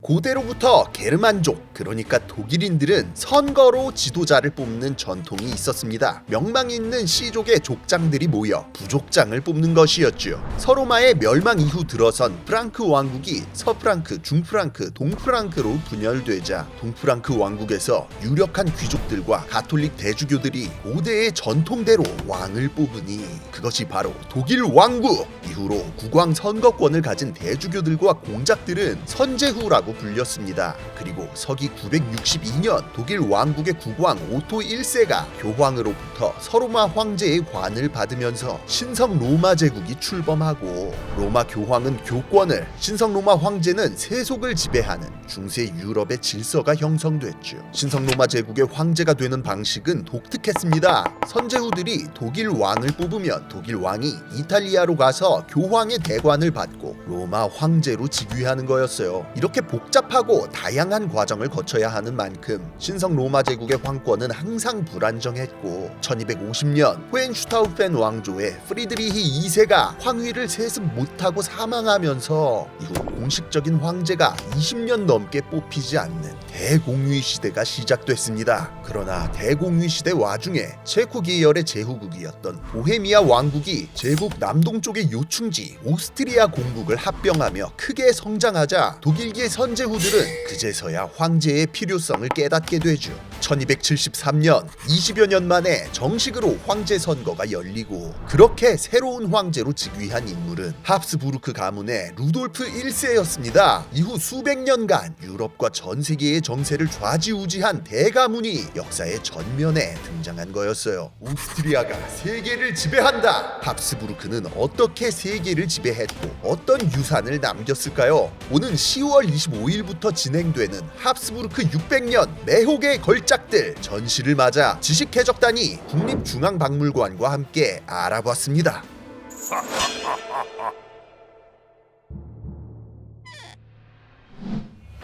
고대로부터 게르만족, 그러니까 독일인들은 선거로 지도자를 뽑는 전통이 있었습니다. 명망 있는 C족의 족장들이 모여 부족장을 뽑는 것이었죠. 서로마의 멸망 이후 들어선 프랑크 왕국이 서프랑크, 중프랑크, 동프랑크로 분열되자 동프랑크 왕국에서 유력한 귀족들과 가톨릭 대주교들이 고대의 전통대로 왕을 뽑으니 그것이 바로 독일 왕국! 이후로 국왕 선거권을 가진 대주교들과 공작들은 선제후라고 불렸습니다. 그리고 서기 962년 독일 왕국의 국왕 오토 1세가 교황으로부터 서로마 황제의 관을 받으면서 신성 로마 제국이 출범하고 로마 교황은 교권을, 신성 로마 황제는 세속을 지배하는 중세 유럽의 질서가 형성됐죠. 신성 로마 제국의 황제가 되는 방식은 독특했습니다. 선제후들이 독일 왕을 뽑으면 독일 왕이 이탈리아로 가서 교황의 대관을 받고 로마 황제로 즉위하는 거였어요. 이렇게 복잡하고 다양한 과정을 거쳐야 하는 만큼 신성 로마 제국의 황권은 항상 불안정했고 1250년 호헨슈타우펜 왕조의 프리드리히 2세가 황위를 세습 못하고 사망하면서 이후 공식적인 황제가 20년 넘게 뽑히지 않는 대공위 시대가 시작됐습니다. 그러나 대공위 시대 와중에 체코 계열의 제후국이었던 보헤미아 왕국이 제국 남동쪽의 요충지 오스트리아 공국을 합병하며 크게 성장하자 독일계 선제후들은 그제서야 황제의 필요성을 깨닫게 되죠. 1273년 20여 년 만에 정식으로 황제 선거가 열리고 그렇게 새로운 황제로 즉위한 인물은 합스부르크 가문의 루돌프 1세였습니다. 이후 수백 년간 유럽과 전 세계의 정세를 좌지우지한 대가문이 역사의 전면에 등장한 거였어요. 오스트리아가 세계를 지배한다! 합스부르크는 어떻게 세계를 지배했고 어떤 유산을 남겼을까요? 오는 10월 25일부터 진행되는 합스부르크 600년 매혹의 걸작들 전시를 맞아 지식해적단이 국립중앙박물관과 함께 알아봤습니다.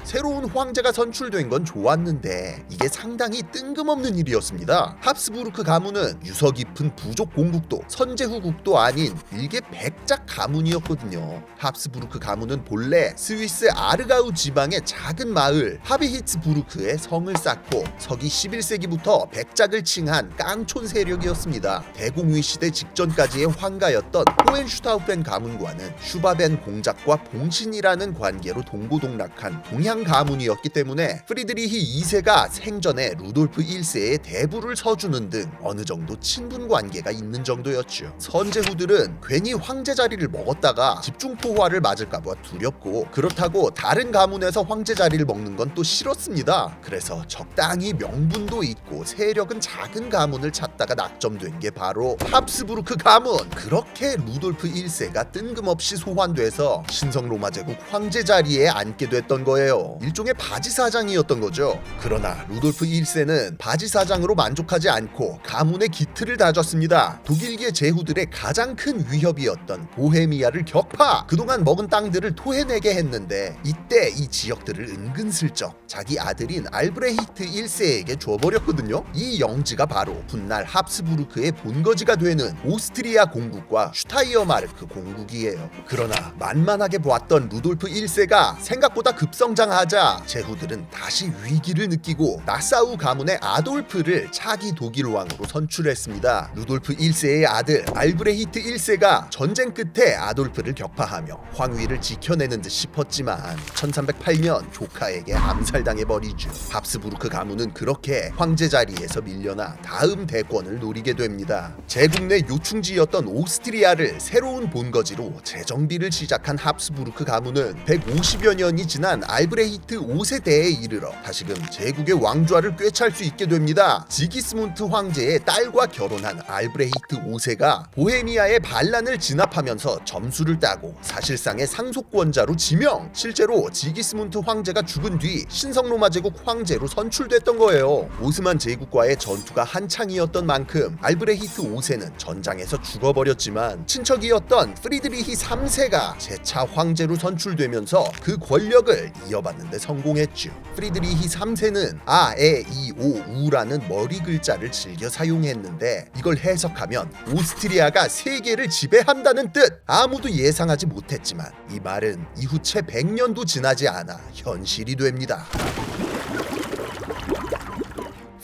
새로운 황제가 선출된 건 좋았는데 이게 상당히 뜬금없는 일이었습니다. 합스부르크 가문은 유서 깊은 부족 공국도 선제후국도 아닌 일개 백작 가문이었거든요. 합스부르크 가문은 본래 스위스 아르가우 지방의 작은 마을 하비히츠부르크에 성을 쌓고 서기 11세기부터 백작을 칭한 깡촌 세력이었습니다. 대공위 시대 직전까지의 황가였던 호헨슈타우펜 가문과는 슈바벤 공작과 봉신이라는 관계로 동고동락한 동양 가문이었기 때문에 프리드리히 2세가 생전에 루돌프 1세의 대부를 서주는 등 어느 정도 친분 관계가 있는 정도였죠. 선제후들은 괜히 황제 자리를 먹었다가 집중포화를 맞을까봐 두렵고 그렇다고 다른 가문에서 황제 자리를 먹는 건 또 싫었습니다. 그래서 적당히 명분도 있고 세력은 작은 가문을 찾다가 낙점된 게 바로 합스부르크 가문. 그렇게 루돌프 1세가 뜬금없이 소환돼서 신성 로마 제국 황제 자리에 앉게 됐던 거예요. 일종의 바지사장이었던 거죠. 그러나 루돌프 1세는 바지사장으로 만족하지 않고 가문의 기틀을 다졌습니다. 독일계 제후들의 가장 큰 위협이었던 보헤미아를 격파! 그동안 먹은 땅들을 토해내게 했는데 이때 이 지역들을 은근슬쩍 자기 아들인 알브레히트 1세에게 줘버렸거든요. 이 영지가 바로 훗날 합스부르크의 본거지가 되는 오스트리아 공국과 슈타이어마르크 공국이에요. 그러나 만만하게 보았던 루돌프 1세가 생각보다 급성장하자 제후들은 다시 위기를 느끼고 나사우 가문의 아돌프를 차기 독일 왕으로 선출했습니다. 루돌프 1세의 아들 알브레히트 1세가 전쟁 끝에 아돌프를 격파하며 황위를 지켜내는 듯 싶었지만 1308년 조카에게 암살당해버리죠. 합스부르크 가문은 그렇게 황제 자리에서 밀려나 다음 대권을 노리게 됩니다. 제국 내 요충지였던 오스트리아를 새로운 본거지로 재정비를 시작한 합스부르크 가문은 150여 년이 지난 알브레히트 5세 때에 이르러 다시금 제국의 왕좌를 꿰찰 수 있게 됩니다. 지기스문트 황제의 딸과 결혼한 알브레히트 5세가 보헤미아의 반란을 진압하면서 점수를 따고 사실상의 상속권자로 지명! 실제로 지기스문트 황제가 죽은 뒤 신성로마 제국 황제로 선출됐던 거예요. 오스만 제국과의 전투가 한창이었던 만큼 알브레히트 5세는 전장에서 죽어버렸지만 친척이었던 프리드리히 3세가 재차 황제로 선출되면서 그 권력을 이어받는 되찾는 데 성공했죠. 프리드리히 3세는 아, 에, 이, 오, 우라는 머리 글자를 즐겨 사용했는데 이걸 해석하면 오스트리아가 세계를 지배한다는 뜻! 아무도 예상하지 못했지만 이 말은 이후 채 100년도 지나지 않아 현실이 됩니다.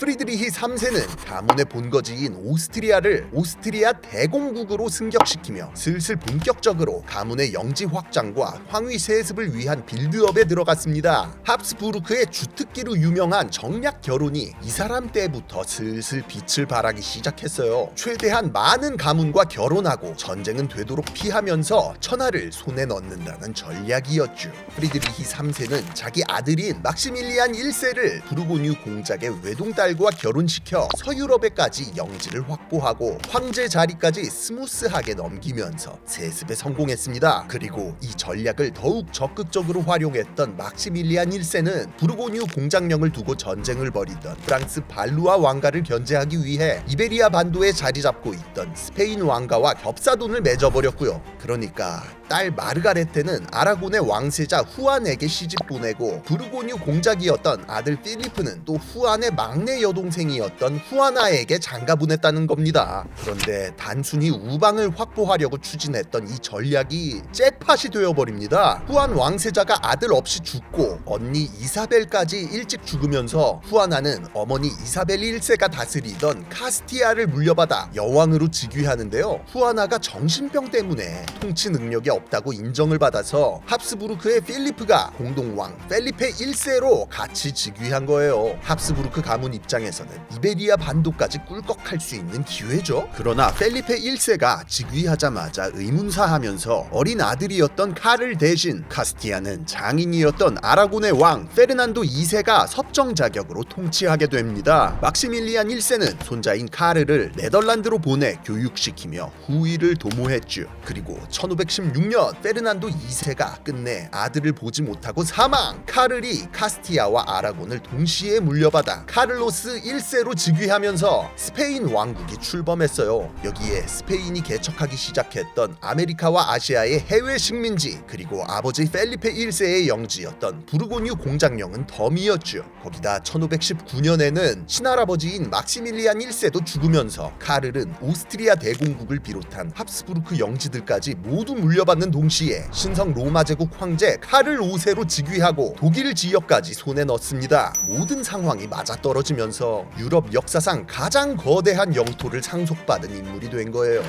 프리드리히 3세는 가문의 본거지인 오스트리아를 오스트리아 대공국으로 승격시키며 슬슬 본격적으로 가문의 영지 확장과 황위 세습을 위한 빌드업에 들어갔습니다. 합스부르크의 주특기로 유명한 정략 결혼이 이 사람 때부터 슬슬 빛을 발하기 시작했어요. 최대한 많은 가문과 결혼하고 전쟁은 되도록 피하면서 천하를 손에 넣는다는 전략이었죠. 프리드리히 3세는 자기 아들인 막시밀리안 1세를 부르고뉴 공작의 외동딸 과 결혼시켜 서유럽에까지 영지를 확보하고 황제 자리까지 스무스하게 넘기면서 세습에 성공했습니다. 그리고 이 전략을 더욱 적극적으로 활용했던 막시밀리안 1세는 부르고뉴 공작령을 두고 전쟁을 벌이던 프랑스 발루아 왕가를 견제하기 위해 이베리아 반도에 자리 잡고 있던 스페인 왕가와 겹사돈을 맺어버렸고요. 그러니까 딸 마르가레테는 아라곤의 왕세자 후안에게 시집 보내고 부르고뉴 공작이었던 아들 필리프는 또 후안의 막내 여동생이었던 후아나에게 장가 보냈다는 겁니다. 그런데 단순히 우방을 확보하려고 추진했던 이 전략이 잭팟이 되어버립니다. 후안 왕세자가 아들 없이 죽고 언니 이사벨까지 일찍 죽으면서 후아나는 어머니 이사벨 1세가 다스리던 카스티아를 물려받아 여왕으로 즉위하는데요. 후아나가 정신병 때문에 통치 능력이 없다고 인정을 받아서 합스부르크의 필리프가 공동왕 펠리페 1세로 같이 즉위한 거예요. 합스부르크 가문 입장에서는 이베리아 반도까지 꿀꺽할 수 있는 기회죠. 그러나 펠리페 1세가 즉위하자마자 의문사하면서 어린 아들이었던 카를 대신 카스티아는 장인이었던 아라곤의 왕 페르난도 2세가 섭정 자격으로 통치하게 됩니다. 막시밀리안 1세는 손자인 카르를 네덜란드로 보내 교육시키며 후위를 도모했죠. 그리고 1516년 페르난도 2세가 끝내 아들을 보지 못하고 사망! 카를이 카스티아와 아라곤을 동시에 물려받아 카를로스 1세로 즉위하면서 스페인 왕국이 출범했어요. 여기에 스페인이 개척하기 시작했던 아메리카와 아시아의 해외 식민지 그리고 아버지 펠리페 1세의 영지였던 부르고뉴 공작령은 덤이었죠. 거기다 1519년에는 친할아버지인 막시밀리안 1세도 죽으면서 카를은 오스트리아 대공국을 비롯한 합스부르크 영지들까지 모두 물려받는 동시에 신성 로마 제국 황제 카를 5세로 즉위하고 독일 지역까지 손에 넣습니다. 모든 상황이 맞아떨어지면서 유럽 역사상 가장 거대한 영토를 상속받은 인물이 된 거예요.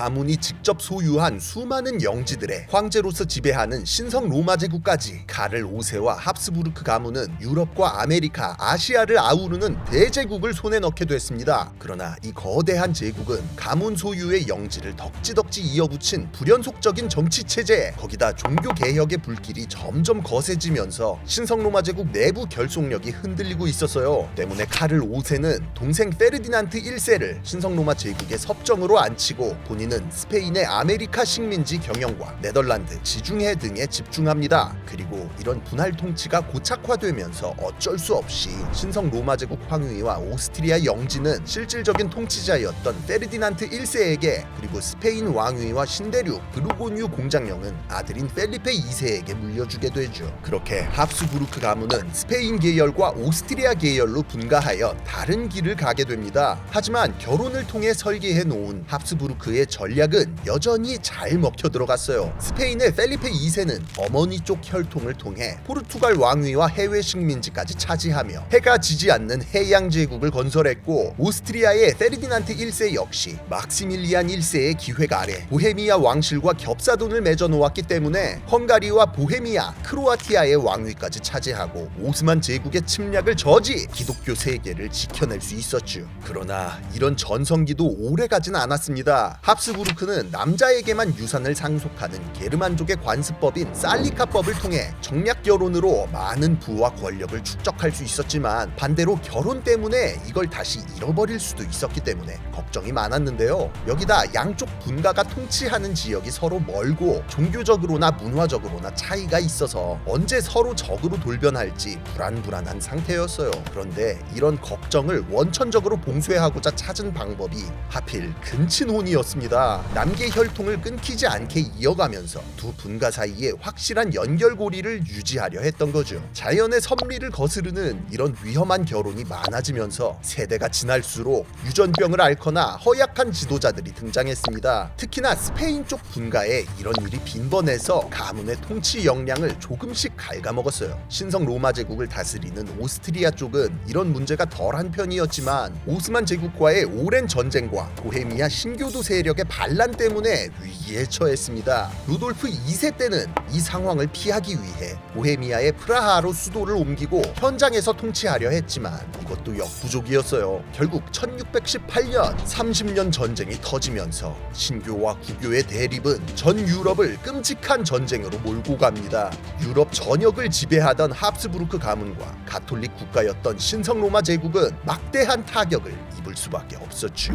가문이 직접 소유한 수많은 영지들의 황제로서 지배하는 신성 로마 제국까지 카를 5세와 합스부르크 가문은 유럽과 아메리카, 아시아를 아우르는 대제국을 손에 넣게 됐습니다. 그러나 이 거대한 제국은 가문 소유의 영지를 덕지덕지 이어붙인 불연속적인 정치 체제, 거기다 종교 개혁의 불길이 점점 거세지면서 신성 로마 제국 내부 결속력이 흔들리고 있었어요. 때문에 카를 5세는 동생 페르디난트 1세를 신성 로마 제국의 섭정으로 앉히고 본인은 스페인의 아메리카 식민지 경영과 네덜란드, 지중해 등에 집중합니다. 그리고 이런 분할 통치가 고착화되면서 어쩔 수 없이 신성 로마 제국 황위와 오스트리아 영지는 실질적인 통치자였던 페르디난트 1세에게 그리고 스페인 왕위와 신대륙 부르고뉴 공작령은 아들인 펠리페 2세에게 물려주게 되죠. 그렇게 합스부르크 가문은 스페인 계열과 오스트리아 계열로 분가하여 다른 길을 가게 됩니다. 하지만 결혼을 통해 설계해 놓은 합스부르크의 전략은 여전히 잘 먹혀 들어갔어요. 스페인의 펠리페 2세는 어머니 쪽 혈통을 통해 포르투갈 왕위와 해외 식민지까지 차지하며 해가 지지 않는 해양 제국을 건설했고, 오스트리아의 페르디난트 1세 역시 막시밀리안 1세의 기획 아래 보헤미아 왕실과 겹사돈을 맺어 놓았기 때문에 헝가리와 보헤미아, 크로아티아의 왕위까지 차지하고 오스만 제국의 침략을 저지 기독교 세계를 지켜낼 수 있었죠. 그러나 이런 전성기도 오래가진 않았습니다. 합스부르크는 남자에게만 유산을 상속하는 게르만족의 관습법인 살리카법을 통해 정략 결혼으로 많은 부와 권력을 축적할 수 있었지만, 반대로 결혼 때문에 이걸 다시 잃어버릴 수도 있었기 때문에 걱정이 많았는데요. 여기다 양쪽 분가가 통치하는 지역이 서로 멀고 종교적으로나 문화적으로나 차이가 있어서 언제 서로 적으로 돌변할지 불안불안한 상태였어요. 그런데 이런 걱정을 원천적으로 봉쇄하고자 찾은 방법이 하필 근친혼이었습니다. 있었습니다. 남계 혈통을 끊기지 않게 이어가면서 두 분가 사이에 확실한 연결고리를 유지하려 했던 거죠. 자연의 섭리를 거스르는 이런 위험한 결혼이 많아지면서 세대가 지날수록 유전병을 앓거나 허약한 지도자들이 등장했습니다. 특히나 스페인 쪽 분가에 이런 일이 빈번해서 가문의 통치 역량을 조금씩 갉아먹었어요. 신성 로마 제국을 다스리는 오스트리아 쪽은 이런 문제가 덜한 편이었지만 오스만 제국과의 오랜 전쟁과 보헤미아 신교도 세력의 반란 때문에 위기에 처했습니다. 루돌프 2세 때는 이 상황을 피하기 위해 보헤미아의 프라하로 수도를 옮기고 현장에서 통치하려 했지만 이것도 역부족이었어요. 결국 1618년 30년 전쟁이 터지면서 신교와 구교의 대립은 전 유럽을 끔찍한 전쟁으로 몰고 갑니다. 유럽 전역을 지배하던 합스부르크 가문과 가톨릭 국가였던 신성 로마 제국은 막대한 타격을 입을 수밖에 없었죠.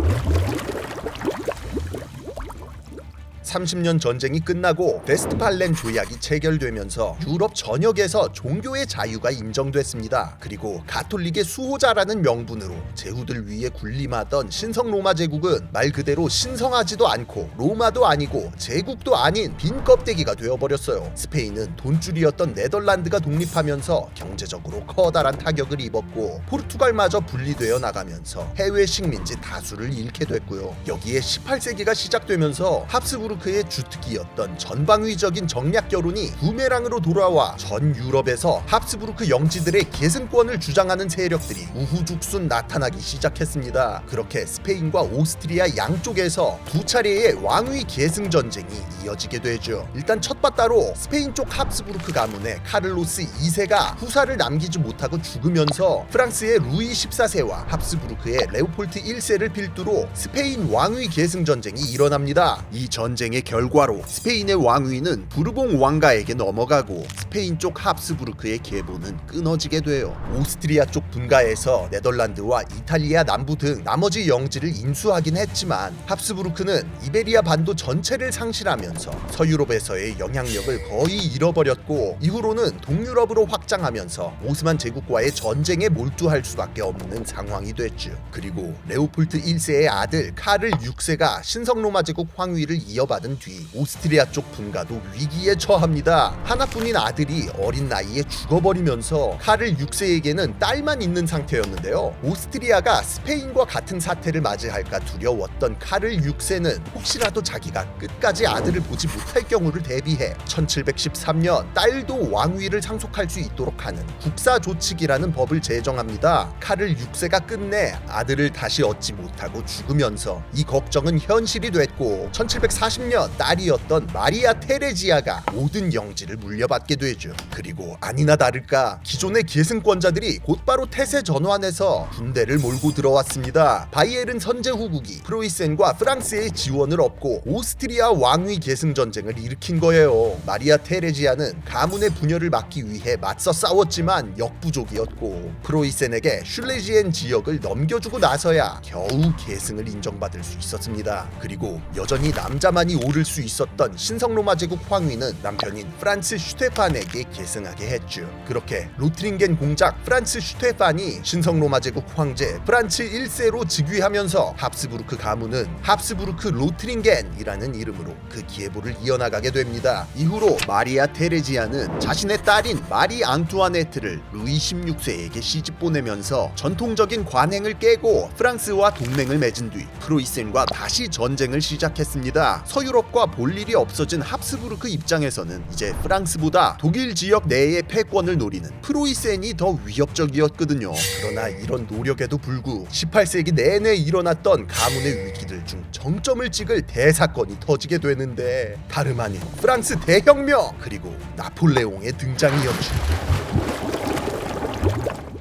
30년 전쟁이 끝나고 베스트팔렌 조약이 체결되면서 유럽 전역에서 종교의 자유가 인정됐습니다. 그리고 가톨릭의 수호자라는 명분으로 제후들 위에 군림하던 신성 로마 제국은 말 그대로 신성하지도 않고 로마도 아니고 제국도 아닌 빈 껍데기가 되어버렸어요. 스페인은 돈줄이었던 네덜란드가 독립하면서 경제적으로 커다란 타격을 입었고 포르투갈마저 분리되어 나가면서 해외 식민지 다수를 잃게 됐고요. 여기에 18세기가 시작되면서 합스부르크의 주특기였던 전방위적인 정략 결혼이 부메랑으로 돌아와 전 유럽에서 합스부르크 영지들의 계승권을 주장하는 세력들이 우후죽순 나타나기 시작했습니다. 그렇게 스페인과 오스트리아 양쪽에서 두 차례의 왕위 계승 전쟁이 이어지게 되죠. 일단 첫 바따로 스페인 쪽 합스부르크 가문의 카를로스 2세가 후사를 남기지 못하고 죽으면서 프랑스의 루이 14세와 합스부르크의 레오폴트 1세를 필두로 스페인 왕위 계승 전쟁이 일어납니다. 이 전쟁의 결과로 스페인의 왕위는 부르봉 왕가에게 넘어가고 스페인 쪽 합스부르크의 계보는 끊어지게 돼요. 오스트리아 쪽 분가에서 네덜란드와 이탈리아 남부 등 나머지 영지를 인수하긴 했지만 합스부르크는 이베리아 반도 전체를 상실하면서 서유럽에서의 영향력을 거의 잃어버렸고 이후로는 동유럽으로 확장하면서 오스만 제국과의 전쟁에 몰두할 수밖에 없는 상황이 됐죠. 그리고 레오폴트 1세의 아들 카를 6세가 신성 로마 제국 황위를 이어받은 뒤 오스트리아 쪽 분가도 위기에 처합니다. 하나뿐인 아들이 어린 나이에 죽어버리면서 카를 6세에게는 딸만 있는 상태였는데요. 오스트리아가 스페인과 같은 사태를 맞이할까 두려웠던 카를 6세는 혹시라도 자기가 끝까지 아들을 보지 못할 경우를 대비해 1713년 딸도 왕위를 상속할 수 있도록 하는 국사조칙이라는 법을 제정합니다. 카를 6세가 끝내 아들을 다시 얻지 못하고 죽으면서 이 걱정은 현실이 됐고 1740년 딸이었던 마리아 테레지아가 모든 영지를 물려받게 되죠. 그리고 아니나 다를까 기존의 계승권자들이 곧바로 태세 전환해서 군대를 몰고 들어왔습니다. 바이에른 선제후국이 프로이센과 프랑스의 지원을 얻고 오스트리아 왕위 계승 전쟁을 일으킨 거예요. 마리아 테레지아는 가문의 분열을 막기 위해 맞서 싸웠지만 역부족이었고 프로이센에게 슐레지엔 지역을 넘겨주고 나서야 겨우 계승을 인정받을 수 있었습니다. 그리고 여전히 남자만이 오를 수 있었던 신성 로마 제국 황위는 남편인 프란츠 슈테판에게 계승하게 했죠. 그렇게 로트링겐 공작 프란츠 슈테판이 신성 로마 제국 황제 프란츠 1세로 즉위하면서 합스부르크 가문은 합스부르크 로트링겐이라는 이름으로 그 기해보를 이어나가게 됩니다. 이후로 마리아 테레지아는 자신의 딸인 마리 앙투아네트를 루이 16세에게 시집 보내면서 전통적인 관행을 깨고 프랑스와 동맹을 맺은 뒤 프로이센과 다시 전쟁을 시작했습니다. 서유럽과 볼 일이 없어진 합스부르크 입장에서는 이제 프랑스보다 독일 지역 내의 패권을 노리는 프로이센이 더 위협적이었거든요. 그러나 이런 노력에도 불구 18세기 내내 일어났던 가문의 위기들 중 정점을 찍을 대사건이 터지게 되는데 다름 아닌 프랑스 대혁명 그리고 나폴레옹의 등장이었죠.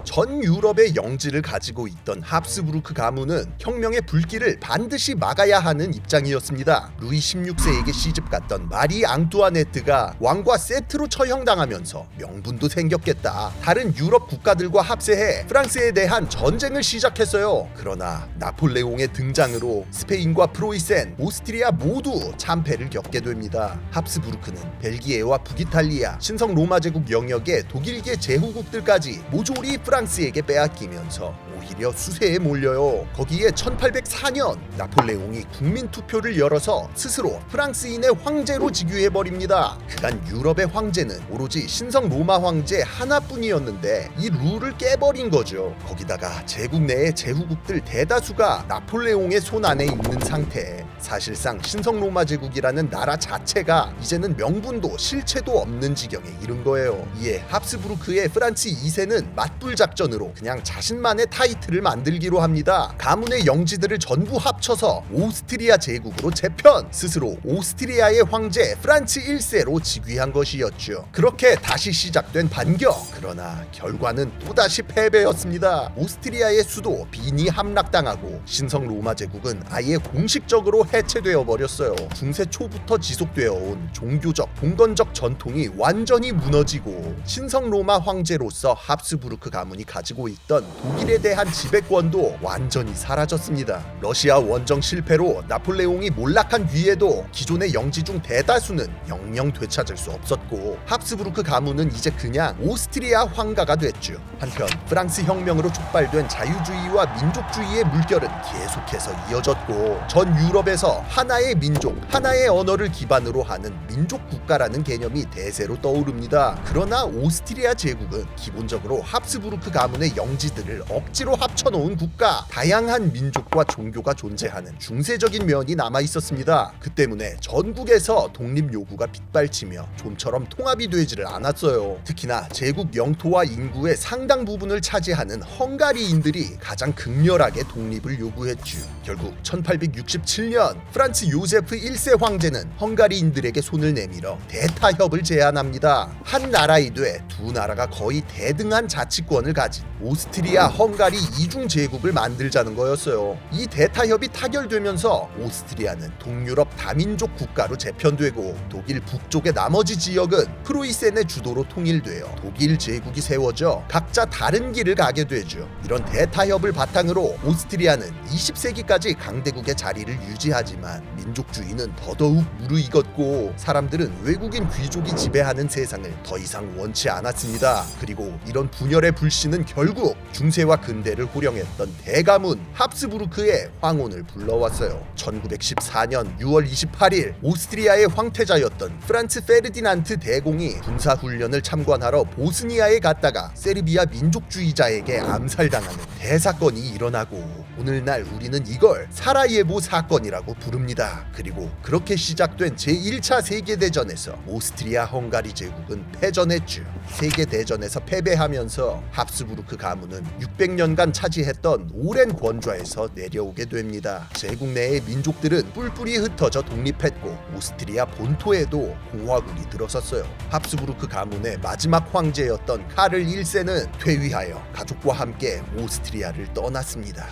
전 유럽의 영지를 가지고 있던 합스부르크 가문은 혁명의 불길을 반드시 막아야 하는 입장이었습니다. 루이 16세에게 시집갔던 마리 앙투아네트가 왕과 세트로 처형당하면서 명분도 생겼겠다. 다른 유럽 국가들과 합세해 프랑스에 대한 전쟁을 시작했어요. 그러나 나폴레옹의 등장으로 스페인과 프로이센, 오스트리아 모두 참패를 겪게 됩니다. 합스부르크는 벨기에와 북이탈리아, 신성 로마 제국 영역의 독일계 제후국들까지 모조리 프랑스에게 빼앗기면서 오히려 수세에 몰려요. 거기에 1804년 나폴레옹이 국민투표를 열어서 스스로 프랑스인의 황제로 즉위해버립니다. 그간 유럽의 황제는 오로지 신성 로마 황제 하나뿐이었는데 이 룰을 깨버린 거죠. 거기다가 제국 내의 제후국들 대다수가 나폴레옹의 손 안에 있는 상태에 사실상 신성 로마 제국이라는 나라 자체가 이제는 명분도 실체도 없는 지경에 이른 거예요. 이에 합스부르크의 프란츠 2세는 맞불 작전으로 그냥 자신만의 타이틀을 만들기로 합니다. 가문의 영지들을 전부 합쳐서 오스트리아 제국으로 재편, 스스로 오스트리아의 황제 프란츠 1세로 즉위한 것이었죠. 그렇게 다시 시작된 반격. 그러나 결과는 또다시 패배였습니다. 오스트리아의 수도 빈이 함락당하고 신성 로마 제국은 아예 공식적으로 해체되어 버렸어요. 중세 초부터 지속되어 온 종교적, 봉건적 전통이 완전히 무너지고 신성 로마 황제로서 합스부르크 가문이 가지고 있던 독일에 대한 지배권도 완전히 사라졌습니다. 러시아 원정 실패로 나폴레옹이 몰락한 뒤에도 기존의 영지 중 대다수는 영영 되찾을 수 없었고 합스부르크 가문은 이제 그냥 오스트리아 황가가 됐죠. 한편 프랑스 혁명으로 촉발된 자유주의와 민족주의의 물결은 계속해서 이어졌고 전 유럽에서 하나의 민족, 하나의 언어를 기반으로 하는 민족 국가라는 개념이 대세로 떠오릅니다. 그러나 오스트리아 제국은 기본적으로 합스부르크 가문의 영지들을 억지로 합쳐놓은 국가, 다양한 민족과 종교가 존재하는 중세적인 면이 남아 있었습니다. 그 때문에 전국에서 독립 요구가 빗발치며 좀처럼 통합이 되지를 않았어요. 특히나 제국 영토와 인구의 상당 부분을 차지하는 헝가리인들이 가장 극렬하게 독립을 요구했죠. 결국 1867년 프란츠 요세프 1세 황제는 헝가리인들에게 손을 내밀어 대타협을 제안합니다. 한 나라이되 두 나라가 거의 대등한 자치권을 가진 오스트리아 헝가리 이중 제국을 만들자는 거였어요. 이 대타협이 타결되면서 오스트리아는 동유럽 다민족 국가로 재편되고 독일 북쪽의 나머지 지역은 프로이센의 주도로 통일되어 독일 제국이 세워져 각자 다른 길을 가게 되죠. 이런 대타협을 바탕으로 오스트리아는 20세기까지 강대국의 자리를 유지하지만 민족주의는 더더욱 무르익었고 사람들은 외국인 귀족이 지배하는 세상을 더 이상 원치 않았습니다. 그리고 이런 분열의 불씨는 결국 중세와 근대를 호령했던 대가문 합스부르크의 황혼을 불러왔어요. 1914년 6월 28일 오스트리아의 황태자였던 프란츠 페르디난트 대공이 군사훈련을 참관하러 보스니아에 갔다가 세르비아 민족주의자에게 암살당하는 대사건이 일어나고 오늘날 우리는 이걸 사라예보 사건이라고 부릅니다. 그리고 그렇게 시작된 제1차 세계대전에서 오스트리아 헝가리 제국은 패전했죠. 세계대전에서 패배하면서 합스부르크 가문은 600년간 차지했던 오랜 권좌에서 내려오게 됩니다. 제국 내의 민족들은 뿔뿔이 흩어져 독립했고 오스트리아 본토에도 공화국이 들어섰어요. 합스부르크 가문의 마지막 황제였던 카를 1세는 퇴위하여 가족과 함께 오스트리아를 떠났습니다.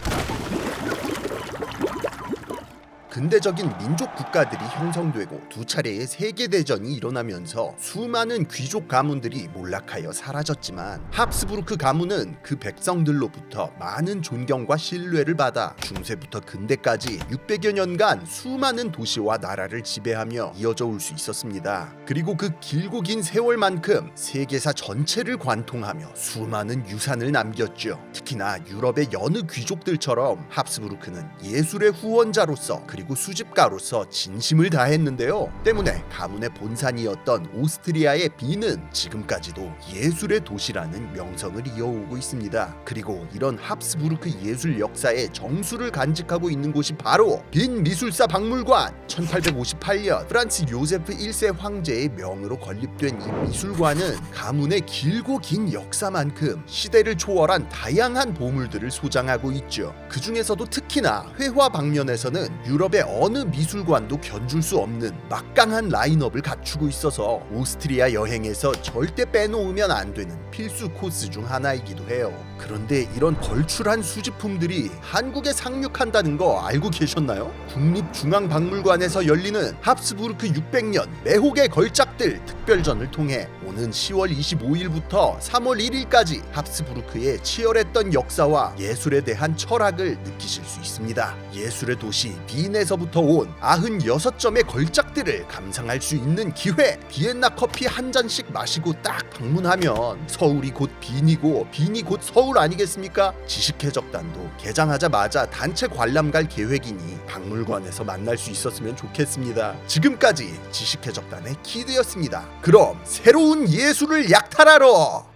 근대적인 민족 국가들이 형성되고 두 차례의 세계대전이 일어나면서 수많은 귀족 가문들이 몰락하여 사라졌지만 합스부르크 가문은 그 백성들로부터 많은 존경과 신뢰를 받아 중세부터 근대까지 600여 년간 수많은 도시와 나라를 지배하며 이어져 올 수 있었습니다. 그리고 그 길고 긴 세월만큼 세계사 전체를 관통하며 수많은 유산을 남겼죠. 특히나 유럽의 여느 귀족들처럼 합스부르크는 예술의 후원자로서 그리고 수집가로서 진심을 다했는데요. 때문에 가문의 본산이었던 오스트리아의 빈은 지금까지도 예술의 도시라는 명성을 이어오고 있습니다. 그리고 이런 합스부르크 예술 역사의 정수를 간직하고 있는 곳이 바로 빈 미술사 박물관. 1858년 프란츠 요세프 1세 황제의 명으로 건립된 이 미술관은 가문의 길고 긴 역사만큼 시대를 초월한 다양한 보물들을 소장하고 있죠. 그 중에서도 특히나 회화 방면에서는 유럽의 어느 미술관도 견줄 수 없는 막강한 라인업을 갖추고 있어서 오스트리아 여행에서 절대 빼놓으면 안 되는 필수 코스 중 하나이기도 해요. 그런데 이런 걸출한 수집품들이 한국에 상륙한다는 거 알고 계셨나요? 국립중앙박물관에서 열리는 합스부르크 600년 매혹의 걸작들 특별전을 통해 오는 10월 25일부터 3월 1일까지 합스부르크의 치열했던 역사와 예술에 대한 철학을 느끼실 수 있습니다. 예술의 도시 빈의 세계에서부터 온 96점의 걸작들을 감상할 수 있는 기회. 비엔나 커피 한 잔씩 마시고 딱 방문하면 서울이 곧 빈이고 빈이 곧 서울 아니겠습니까? 지식해적단도 개장하자마자 단체 관람 갈 계획이니 박물관에서 만날 수 있었으면 좋겠습니다. 지금까지 지식해적단의 키드였습니다. 그럼 새로운 예술을 약탈하러